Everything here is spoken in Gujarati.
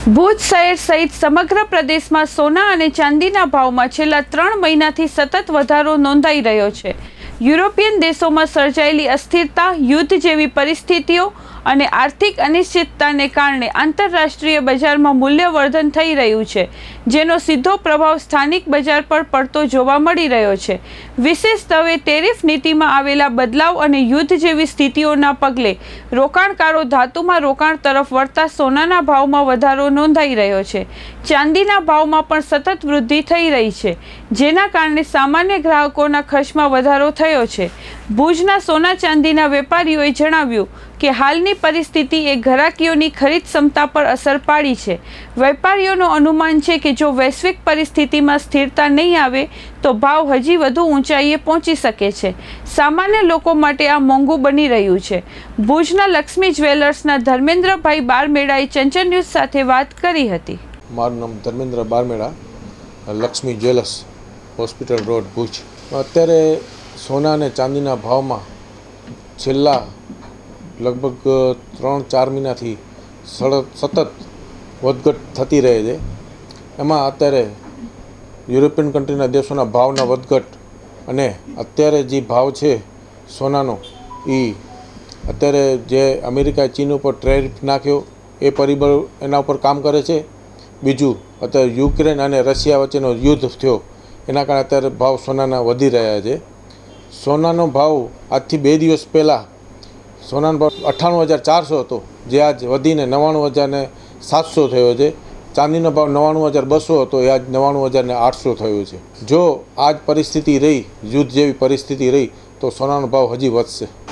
ભુજ શહેર સહિત સમગ્ર પ્રદેશમાં સોના અને ચાંદીના ભાવમાં છેલ્લા 3 મહિનાથી સતત વધારો નોંધાઈ રહ્યો છે। યુરોપિયન દેશોમાં સર્જાયેલી અસ્થિરતા, યુદ્ધ જેવી પરિસ્થિતિઓ અને આર્થિક અનિશ્ચિતતાને કારણે આંતરરાષ્ટ્રીય બજારમાં મૂલ્યવર્ધન થઈ રહ્યું છે, જેનો સીધો પ્રભાવ સ્થાનિક બજાર પર પડતો જોવા મળી રહ્યો છે। વિશેષતવે ટેરિફ નીતિમાં આવેલા બદલાવ અને યુદ્ધ જેવી સ્થિતિઓના પગલે રોકાણકારો ધાતુમાં રોકાણ તરફ વળતા સોનાના ભાવમાં વધારો નોંધાઈ રહ્યો છે। ચાંદીના ભાવમાં પણ સતત વૃદ્ધિ થઈ રહી છે, જેના કારણે સામાન્ય ગ્રાહકોના ખર્ચમાં વધારો થયો છે। ભુજના સોના ચાંદીના વેપારીઓએ જણાવ્યું કે હાલની પરિસ્થિતિ એ ઘરાકીઓની ખરીદ ક્ષમતા પર અસર પાડી છે। વેપારીઓનું અનુમાન છે કે જો વૈશ્વિક પરિસ્થિતિમાં સ્થિરતા નહીં આવે તો ભાવ હજી વધુ ઊંચાઈએ પહોંચી શકે છે। સામાન્ય લોકો માટે આ મોંઘું બની રહ્યું છે। ભુજના લક્ષ્મી જ્વેલર્સના ધર્મેન્દ્રભાઈ બારમેડાએ ચંચળ ન્યૂઝ સાથે વાત કરી હતી। મારું નામ Dharmendra Barmeda, Lakshmi jewellers, hospital road, Bhuj. અત્યારે સોના અને ચાંદીના ભાવમાં છેલ્લા લગભગ 3-4 મહિનાથી સતત વધઘટ થતી રહે છે। એમાં અત્યારે યુરોપિયન કન્ટ્રીના દેશોના ભાવના વધઘટ અને અત્યારે જે ભાવ છે સોનાનો, એ અત્યારે જે અમેરિકાએ ચીન ઉપર ટેરિફ નાખ્યો એ પરિબળ એના ઉપર કામ કરે છે। બીજું, અત્યારે યુક્રેન અને રશિયા વચ્ચેનો યુદ્ધ થયો એના કારણે અત્યારે ભાવ સોનાના વધી રહ્યા છે। સોનાનો ભાવ આજથી 2 દિવસ પહેલાં સોનાનો ભાવ 98,400 હતો, જે આજ વધીને 99,700 થયો છે। ચાંદીનો ભાવ 99,200 હતો, એ આજ 99,800 થયો છે। જો આજ પરિસ્થિતિ રહી, યુદ્ધ જેવી પરિસ્થિતિ રહી, તો સોનાનો ભાવ હજી વધશે।